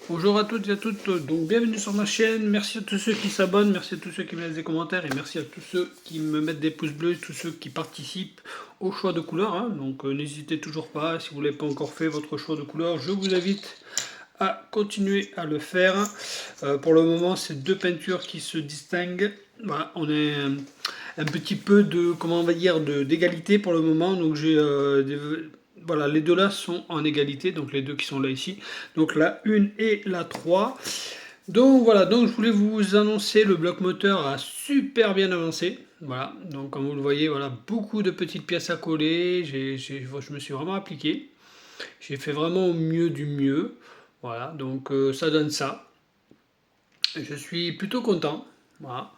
Bonjour à toutes et à toutes, donc bienvenue sur ma chaîne, merci à tous ceux qui s'abonnent, merci à tous ceux qui me laissent des commentaires et merci à tous ceux qui me mettent des pouces bleus, tous ceux qui participent au choix de couleurs, hein. Donc n'hésitez toujours pas, si vous ne l'avez pas encore fait votre choix de couleurs, je vous invite à continuer à le faire. Pour le moment c'est deux peintures qui se distinguent, voilà, on est un petit peu de, comment on va dire, d'égalité pour le moment, donc j'ai voilà, les deux là sont en égalité, donc les deux qui sont là ici. Donc la 1 et la 3. Donc voilà, donc je voulais vous annoncer, le bloc moteur a super bien avancé. Voilà, donc comme vous le voyez, voilà, beaucoup de petites pièces à coller. Je me suis vraiment appliqué. J'ai fait vraiment au mieux du mieux. Voilà, donc ça donne ça. Je suis plutôt content. Voilà.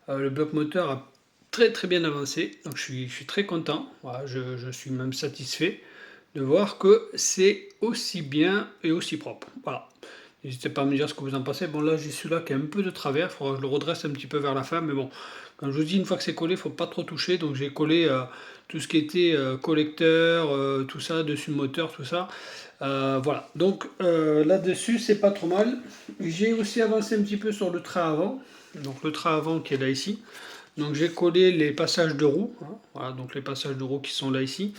Le bloc moteur a très très bien avancé, donc je suis très content. Voilà, je suis même satisfait de voir que c'est aussi bien et aussi propre. Voilà. N'hésitez pas à me dire ce que vous en pensez. Bon, là j'ai celui-là qui est un peu de travers, il faudra que je le redresse un petit peu vers la fin, mais bon, comme je vous dis, une fois que c'est collé, il ne faut pas trop toucher, donc j'ai collé tout ce qui était collecteur, tout ça, dessus le moteur, tout ça. Voilà, donc là-dessus c'est pas trop mal. J'ai aussi avancé un petit peu sur le train avant, donc le train avant qui est là ici. Donc j'ai collé les passages de roues, hein. Voilà, donc les passages de roues qui sont là ici.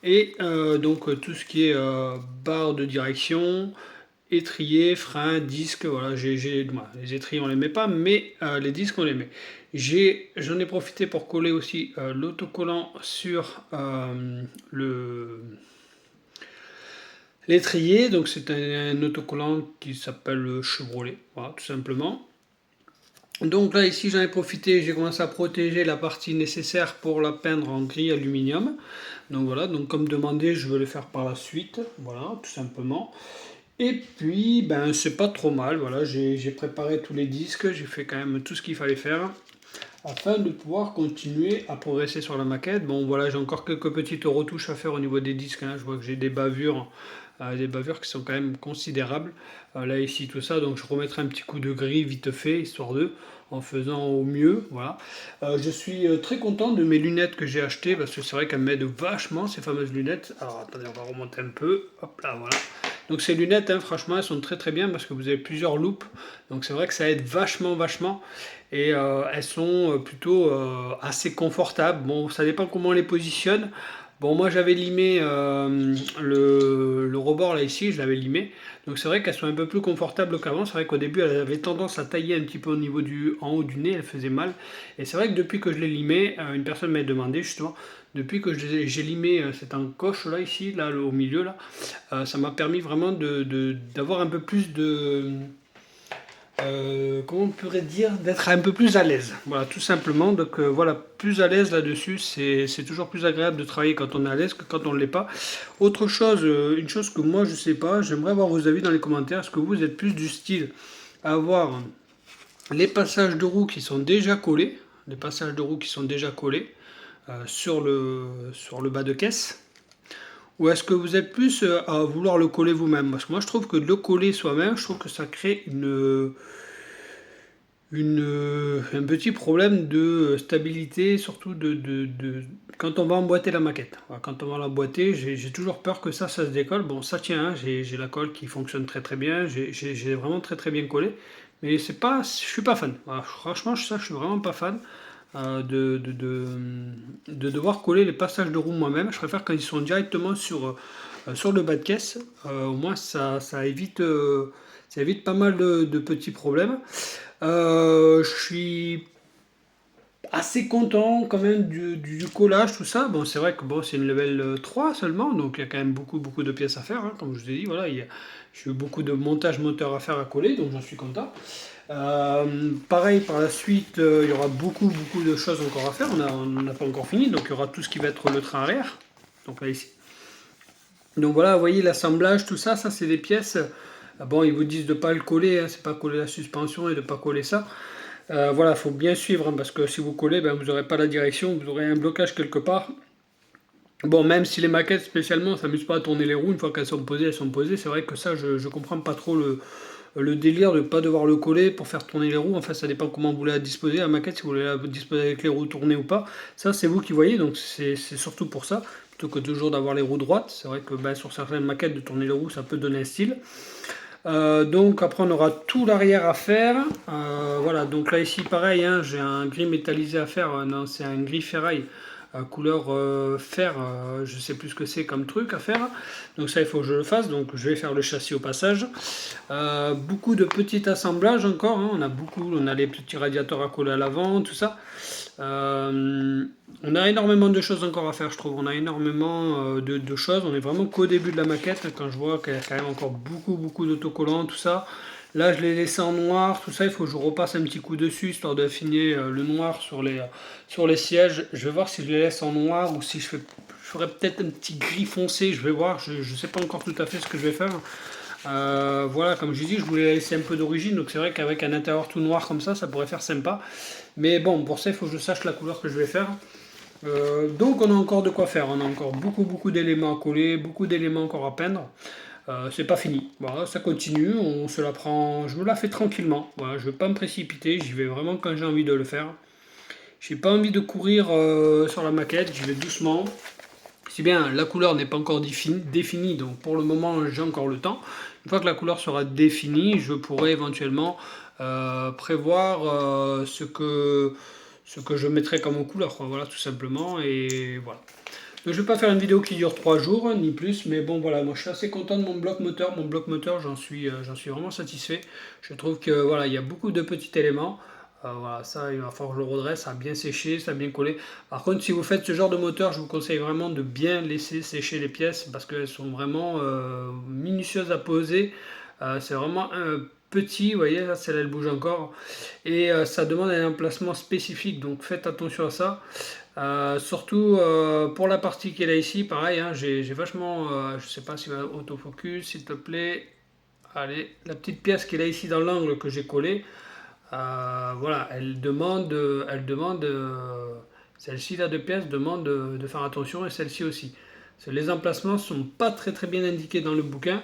Et donc tout ce qui est barre de direction, étrier, frein, disque, voilà, voilà, les étriers on les met pas, mais les disques on les met. J'en ai profité pour coller aussi l'autocollant sur l'étrier, donc c'est un autocollant qui s'appelle Chevrolet, voilà, tout simplement. Donc là ici j'en ai profité, j'ai commencé à protéger la partie nécessaire pour la peindre en gris aluminium. Donc voilà, donc comme demandé, je vais le faire par la suite, voilà, tout simplement. Et puis, ben c'est pas trop mal, voilà, j'ai préparé tous les disques, j'ai fait quand même tout ce qu'il fallait faire afin de pouvoir continuer à progresser sur la maquette. Bon voilà, j'ai encore quelques petites retouches à faire au niveau des disques, hein. Je vois que j'ai des bavures qui sont quand même considérables. Là ici tout ça, donc je remettrai un petit coup de gris vite fait, histoire de, en faisant au mieux, voilà. Je suis très content de mes lunettes que j'ai achetées, parce que c'est vrai qu'elles m'aident vachement, ces fameuses lunettes. Alors attendez, on va remonter un peu, hop là, voilà. Donc ces lunettes, hein, franchement, elles sont très très bien parce que vous avez plusieurs loupes. Donc c'est vrai que ça aide vachement, vachement. Et elles sont plutôt assez confortables. Bon, ça dépend comment on les positionne. Bon, moi j'avais limé le rebord là ici, je l'avais limé. Donc c'est vrai qu'elles sont un peu plus confortables qu'avant. C'est vrai qu'au début elles avaient tendance à tailler un petit peu au niveau en haut du nez, elles faisaient mal. Et c'est vrai que depuis que je l'ai limé, une personne m'a demandé justement, depuis que j'ai limé cette encoche là ici, là au milieu là, ça m'a permis vraiment d'avoir un peu plus de, comment on pourrait dire, d'être un peu plus à l'aise. Voilà, tout simplement. Donc voilà, plus à l'aise là-dessus, c'est toujours plus agréable de travailler quand on est à l'aise que quand on ne l'est pas. Autre chose, une chose que moi je sais pas, j'aimerais avoir vos avis dans les commentaires. Est-ce que vous êtes plus du style à avoir les passages de roues qui sont déjà collés, les passages de roues qui sont déjà collés sur le bas de caisse? Ou est-ce que vous êtes plus à vouloir le coller vous-même? Parce que moi je trouve que de le coller soi-même, je trouve que ça crée un petit problème de stabilité, surtout quand on va emboîter la maquette. Voilà, quand on va l'emboîter, j'ai toujours peur que ça se décolle. Bon, ça tient, hein, j'ai la colle qui fonctionne très très bien, j'ai vraiment très très bien collé, mais c'est pas, je suis pas fan. Voilà, franchement, ça, je suis vraiment pas fan de devoir coller les passages de roue moi-même. Je préfère quand ils sont directement sur le bas de caisse. Au moins, ça évite pas mal de petits problèmes. Je suis assez content quand même du collage, tout ça. Bon, c'est vrai que bon, c'est une level 3 seulement, donc il y a quand même beaucoup, beaucoup de pièces à faire, hein. Comme je vous ai dit, voilà, j'ai eu beaucoup de montage moteur à faire à coller, donc j'en suis content. Pareil, par la suite, il y aura beaucoup, beaucoup de choses encore à faire. On n'a pas encore fini, donc il y aura tout ce qui va être le train arrière. Donc là, ici. Donc voilà, vous voyez l'assemblage, tout ça, ça c'est des pièces. Bon, ils vous disent de ne pas le coller, hein, c'est pas coller la suspension et de ne pas coller ça. Voilà, il faut bien suivre, hein, parce que si vous collez, ben, vous n'aurez pas la direction, vous aurez un blocage quelque part. Bon, même si les maquettes spécialement ne s'amusent pas à tourner les roues, une fois qu'elles sont posées, elles sont posées. C'est vrai que ça, je ne comprends pas trop le délire de ne pas devoir le coller pour faire tourner les roues. Enfin, ça dépend comment vous voulez la disposer, la maquette, si vous voulez la disposer avec les roues tournées ou pas. Ça, c'est vous qui voyez, donc c'est surtout pour ça, plutôt que toujours d'avoir les roues droites. C'est vrai que ben, sur certaines maquettes, de tourner les roues, ça peut donner un style. Donc après on aura tout l'arrière à faire. Voilà, donc là ici pareil, hein, j'ai un gris métallisé à faire. Non, c'est un gris ferraille couleur fer. Je sais plus ce que c'est comme truc à faire. Donc ça il faut que je le fasse. Donc je vais faire le châssis au passage. Beaucoup de petits assemblages encore, hein. On a les petits radiateurs à coller à l'avant, tout ça. On a énormément de choses encore à faire, je trouve. On a énormément de choses. On est vraiment qu'au début de la maquette, quand je vois qu'il y a quand même encore beaucoup d'autocollants, tout ça. Là, je l'ai laissé en noir, tout ça. Il faut que je repasse un petit coup dessus, histoire d'affiner le noir sur les sièges. Je vais voir si je les laisse en noir ou si je ferai peut-être un petit gris foncé. Je vais voir, je ne sais pas encore tout à fait ce que je vais faire. Voilà, comme je dis, je voulais laisser un peu d'origine, donc c'est vrai qu'avec un intérieur tout noir comme ça pourrait faire sympa. Mais bon, pour ça, il faut que je sache la couleur que je vais faire. Donc on a encore de quoi faire, on a encore beaucoup d'éléments à coller, beaucoup d'éléments encore à peindre. C'est pas fini, voilà, ça continue, on se la prend, je me la fais tranquillement. Voilà, je ne vais pas me précipiter, j'y vais vraiment quand j'ai envie de le faire. J'ai pas envie de courir sur la maquette, j'y vais doucement. Si bien la couleur n'est pas encore définie, donc pour le moment j'ai encore le temps. Une fois que la couleur sera définie, je pourrai éventuellement prévoir ce que je mettrai comme couleur, quoi. Voilà, tout simplement. Et voilà. Donc, je ne vais pas faire une vidéo qui dure 3 jours, ni plus, mais bon voilà, moi je suis assez content de mon bloc moteur. Mon bloc moteur, j'en suis vraiment satisfait. Je trouve que voilà, il y a beaucoup de petits éléments. Voilà, ça, il va falloir que je le redresse, ça a bien séché, ça a bien collé. Par contre, si vous faites ce genre de moteur, je vous conseille vraiment de bien laisser sécher les pièces parce qu'elles sont vraiment minutieuses à poser. C'est vraiment un petit, vous voyez, là, celle-là elle bouge encore. Et ça demande un emplacement spécifique, donc faites attention à ça. Surtout pour la partie qui est là ici, pareil, hein, j'ai vachement, je sais pas si va autofocus, s'il te plaît. Allez, la petite pièce qui est là ici dans l'angle que j'ai collé. Voilà, celle-ci là de pièces demande de faire attention et celle-ci aussi. Les emplacements sont pas très bien indiqués dans le bouquin,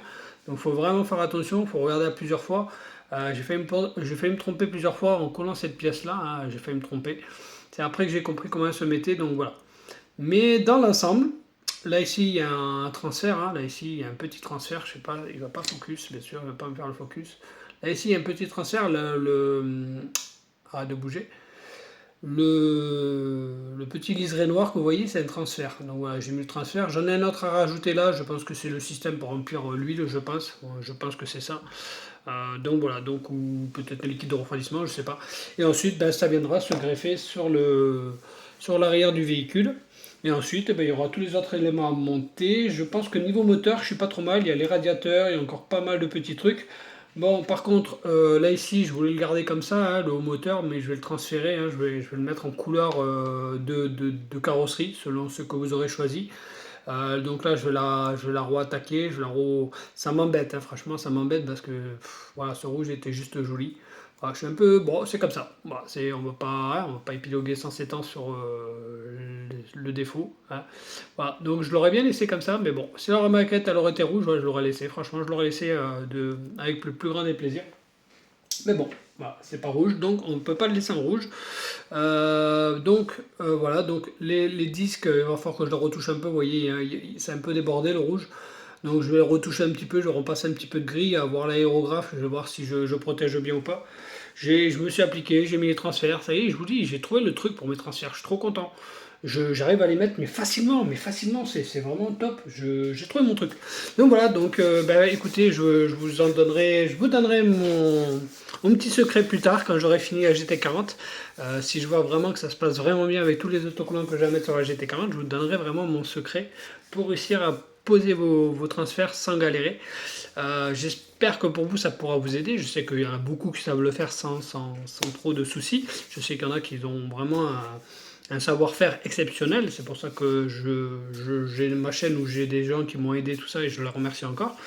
donc il faut vraiment faire attention, il faut regarder à plusieurs fois. J'ai failli me tromper plusieurs fois en collant cette pièce là, hein, j'ai failli me tromper. C'est après que j'ai compris comment elle se mettait, donc voilà. Mais dans l'ensemble, là ici il y a un transfert, hein, là ici il y a un petit transfert, je sais pas, il va pas focus, bien sûr, il va pas me faire le focus. Là ici il y a un petit transfert, arrête de bouger. Le petit liseré noir que vous voyez, c'est un transfert. Donc voilà, j'ai mis le transfert. J'en ai un autre à rajouter là. Je pense que c'est le système pour remplir l'huile, je pense. Je pense que c'est ça. Donc voilà, donc ou peut-être un liquide de refroidissement, je sais pas. Et ensuite, ben, ça viendra se greffer sur l'arrière du véhicule. Et ensuite, ben, il y aura tous les autres éléments à monter. Je pense que niveau moteur, je suis pas trop mal. Il y a les radiateurs, il y a encore pas mal de petits trucs. Bon, par contre, là ici, je voulais le garder comme ça, hein, le haut moteur, mais je vais le transférer, hein, je vais le mettre en couleur de carrosserie, selon ce que vous aurez choisi. Donc là, je vais la re-attaquer, ça m'embête, hein, franchement, ça m'embête parce que voilà, ce rouge était juste joli. Voilà, je suis un peu, bon, c'est comme ça. Voilà, on va pas épiloguer sans s'étendre sur le défaut, hein. Voilà, donc je l'aurais bien laissé comme ça, mais bon, si la maquette elle aurait été rouge, ouais, je l'aurais laissé. Franchement, je l'aurais laissé avec le plus grand des plaisirs. Mais bon, voilà, c'est pas rouge, donc on ne peut pas le laisser en rouge. Voilà, donc les disques, il va falloir que je les retouche un peu. Vous voyez, hein, c'est un peu débordé le rouge. Donc je vais le retoucher un petit peu, je vais repasser un petit peu de gris, à voir l'aérographe, je vais voir si je protège bien ou pas. Je me suis appliqué, j'ai mis les transferts, ça y est, je vous dis, j'ai trouvé le truc pour mes transferts, je suis trop content. J'arrive à les mettre mais facilement, c'est vraiment top. J'ai trouvé mon truc. Donc voilà, donc bah, écoutez, je vous donnerai mon petit secret plus tard quand j'aurai fini la GT40. Si je vois vraiment que ça se passe vraiment bien avec tous les autocollants que je vais mettre sur la GT40, je vous donnerai vraiment mon secret pour réussir à poser vos transferts sans galérer. J'espère que pour vous ça pourra vous aider. Je sais qu'il y en a beaucoup qui savent le faire sans trop de soucis. Je sais qu'il y en a qui ont vraiment un savoir-faire exceptionnel. C'est pour ça que j'ai ma chaîne où j'ai des gens qui m'ont aidé, tout ça, et je leur remercie encore.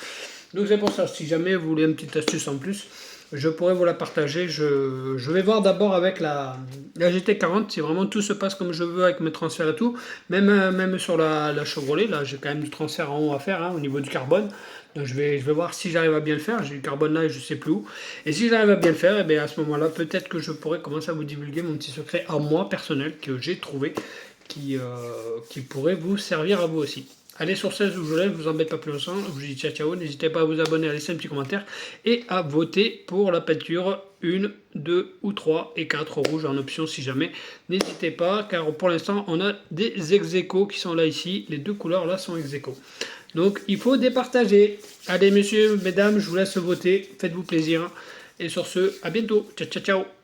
Donc c'est pour ça, si jamais vous voulez une petite astuce en plus, je pourrais vous la partager. Je vais voir d'abord avec la GT40 si vraiment tout se passe comme je veux avec mes transferts et tout. Même sur la Chevrolet, là j'ai quand même du transfert en haut à faire, hein, au niveau du carbone. Donc je vais voir si j'arrive à bien le faire. J'ai du carbone là et je sais plus où. Et si j'arrive à bien le faire, et bien à ce moment-là, peut-être que je pourrais commencer à vous divulguer mon petit secret à moi personnel que j'ai trouvé qui pourrait vous servir à vous aussi. Allez, sur ce, je vous laisse, je vous embête pas plus longtemps. Je vous dis ciao ciao. N'hésitez pas à vous abonner, à laisser un petit commentaire et à voter pour la peinture 1, 2 ou 3 et 4 rouges en option si jamais. N'hésitez pas, car pour l'instant, on a des ex-aequo qui sont là ici. Les deux couleurs là sont ex-aequo. Donc, il faut départager. Allez, messieurs, mesdames, je vous laisse voter. Faites-vous plaisir. Et sur ce, à bientôt. Ciao, ciao, ciao.